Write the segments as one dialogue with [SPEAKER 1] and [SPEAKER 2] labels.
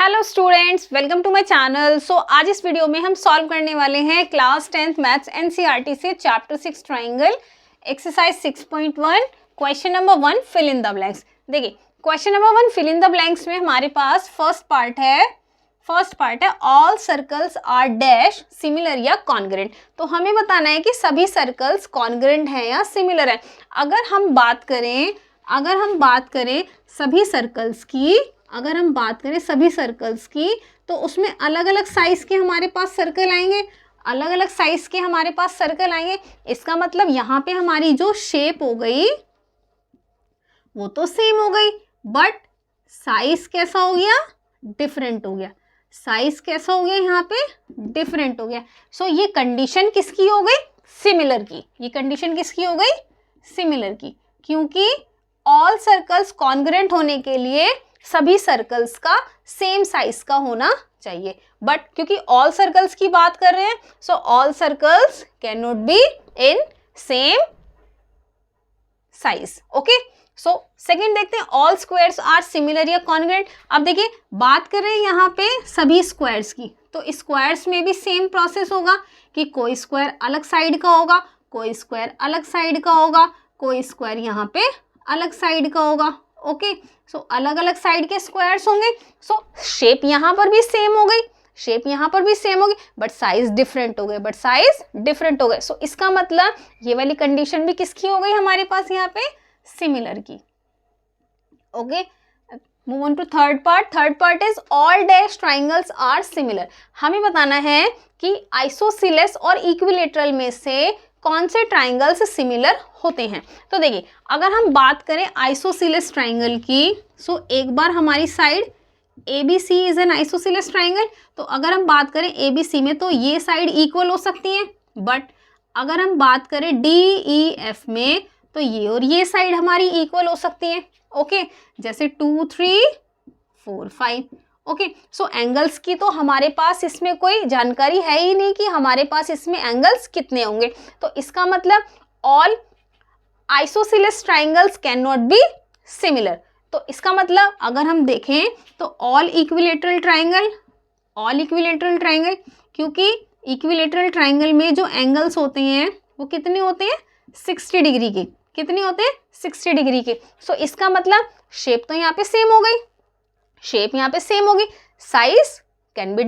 [SPEAKER 1] Hello students, welcome to my channel. So आज इस video में हम सॉल्व करने वाले हैं क्लास 10th मैथ्स एनसीईआरटी से chapter 6 triangle exercise 6.1 question number 1 fill in the blanks. देखिए question number 1 fill in the blanks में हमारे पास फर्स्ट पार्ट है all circles are dash similar या कॉन्ग्रुएंट। तो हमें बताना है कि सभी सर्कल्स कॉन्ग्रुएंट हैं या सिमिलर हैं। अगर हम बात करें सभी सर्कल्स की तो उसमें अलग अलग साइज के हमारे पास सर्कल आएंगे, इसका मतलब यहाँ पे हमारी जो शेप हो गई वो तो सेम हो गई, बट साइज कैसा हो गया, डिफरेंट हो गया। यहाँ पे डिफरेंट हो गया। सो ये कंडीशन किसकी हो गई, सिमिलर की। क्योंकि ऑल सर्कल्स कॉन्ग्रुएंट होने के लिए सभी सर्कल्स का सेम साइज का होना चाहिए, बट क्योंकि ऑल सर्कल्स की बात कर रहे हैं so all circles can not be in same size. Okay, so second देखते हैं ऑल स्क्वायर्स आर सिमिलर या कॉन्ग्रुएंट। अब देखिए बात कर रहे हैं यहाँ पे सभी स्क्वायर्स की, तो स्क्वायर्स में भी सेम प्रोसेस होगा कि कोई स्क्वायर अलग साइड का होगा, कोई स्क्वायर अलग साइड का होगा, कोई स्क्वायर यहाँ पे अलग साइड का होगा। ओके, सो अलग अलग साइड के स्क्वायर्स होंगे। सो शेप यहाँ पर भी सेम हो गई, बट साइज डिफरेंट हो गए। सो इसका मतलब ये वाली कंडीशन भी किसकी हो गई हमारे पास यहाँ पे, सिमिलर की। Okay, move on to third part is all dash triangles are similar. हमें बताना है कि आइसोसेलेस और इक्विलेटरल में से कौन से ट्राइंगल्स सिमिलर होते हैं। तो देखिए अगर हम बात करें आइसोसेलेस ट्राइंगल की, सो एक बार हमारी side ABC is an isosceles triangle. तो अगर हम बात करें ABC में तो ये साइड इक्वल हो सकती है, बट अगर हम बात करें DEF में तो ये और ये साइड हमारी इक्वल हो सकती है। ओके, जैसे 2, 3, 4, 5। ओके, सो एंगल्स की तो हमारे पास इसमें कोई जानकारी है ही नहीं कि हमारे पास इसमें एंगल्स कितने होंगे। तो इसका मतलब all isosceles triangles can not be similar. तो इसका मतलब अगर हम देखें तो ऑल इक्विलेटरल ट्राइंगल, क्योंकि इक्विलेटरल ट्राइंगल में जो एंगल्स होते हैं वो कितने होते हैं, 60 डिग्री के। कितने होते हैं, 60 डिग्री के। सो इसका मतलब शेप तो यहाँ पे सेम हो गई, साइज कैन बी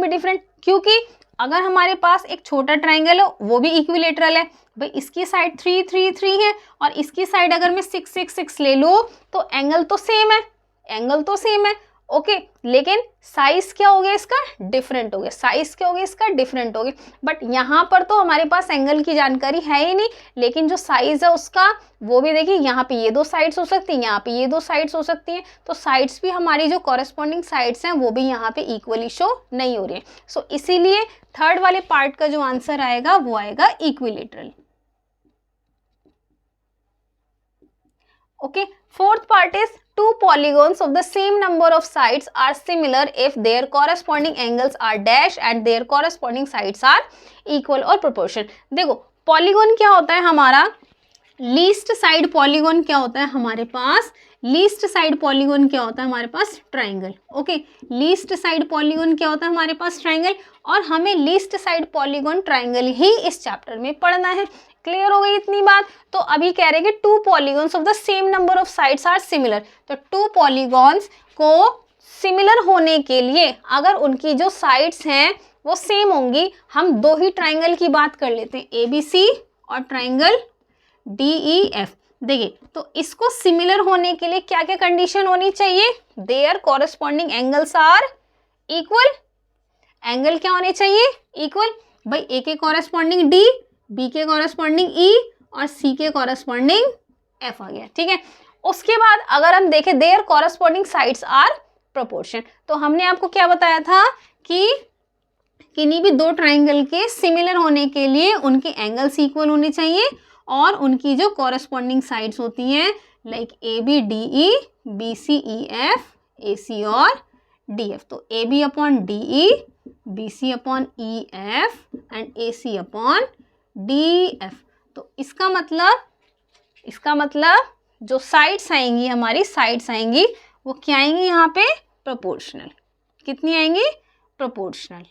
[SPEAKER 1] डिफरेंट, क्योंकि अगर हमारे पास एक छोटा ट्राइंगल हो वो भी इक्विलेटरल है, भाई इसकी साइड 3, 3, 3 है और इसकी साइड अगर मैं 6, 6, 6 ले लूँ तो एंगल तो सेम है। ओके, लेकिन साइज क्या हो गया इसका, डिफरेंट हो गया। बट यहाँ पर तो हमारे पास एंगल की जानकारी है ही नहीं, लेकिन जो साइज है उसका वो भी देखिए, यहाँ पे ये 2 साइड्स हो सकती हैं, यहाँ पे ये 2 साइड्स हो सकती हैं। तो साइड्स भी हमारी जो कॉरेस्पॉन्डिंग साइड्स हैं वो भी यहाँ पे इक्वली शो नहीं हो रही है। सो इसीलिए थर्ड वाले पार्ट का जो आंसर आएगा वो आएगा equilateral. Okay, fourth part is two polygons of the same number of sides are similar if their corresponding angles are dash and their corresponding sides are equal or proportion। देखो polygon क्या होता है हमारा, least side polygon क्या होता है हमारे पास, triangle. Okay, least side polygon क्या होता है हमारे पास, ट्राइंगल। और हमें लीस्ट साइड पॉलीगॉन ट्राइंगल ही इस चैप्टर में पढ़ना है। क्लियर हो गई इतनी बात। तो अभी कह रहे हैं कि 2 polygons of the same number of sides are similar. तो 2 पॉलीगॉन्स को सिमिलर होने के लिए अगर उनकी जो साइड्स हैं वो सेम होंगी, हम 2 ही ट्राइंगल की बात कर लेते हैं, ABC और ट्राइंगल DEF। देखिए तो इसको सिमिलर होने के लिए क्या क्या कंडीशन होनी चाहिए, their corresponding angles are equal. Angle क्या होने चाहिए, इक्वल। भाई A के कॉरेस्पॉन्डिंग D, B के कॉरेस्पॉन्डिंग E और C के कॉरेस्पॉन्डिंग F आ गया। ठीक है, उसके बाद अगर हम देखें their corresponding sides are proportion, तो हमने आपको क्या बताया था कि किन्हीं भी 2 ट्राइंगल के सिमिलर होने के लिए उनके एंगल्स इक्वल होने चाहिए और उनकी जो कॉरेस्पॉन्डिंग साइड्स होती हैं लाइक ABDE, BCEF, AC और DF। तो AB/DE, BC/EF एंड AC/DF। तो इसका मतलब जो साइड्स आएंगी, हमारी साइड्स आएंगी वो क्या आएंगी यहाँ पे, प्रोपोर्शनल। कितनी आएंगी? प्रोपोर्शनल।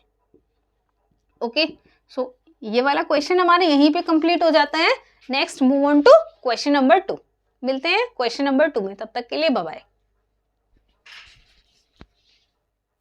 [SPEAKER 1] ओके, सो ये वाला क्वेश्चन हमारे यहीं पे कंप्लीट हो जाता है। Next move on to question number 2। मिलते हैं क्वेश्चन नंबर 2 में, तब तक के लिए बाय बाय।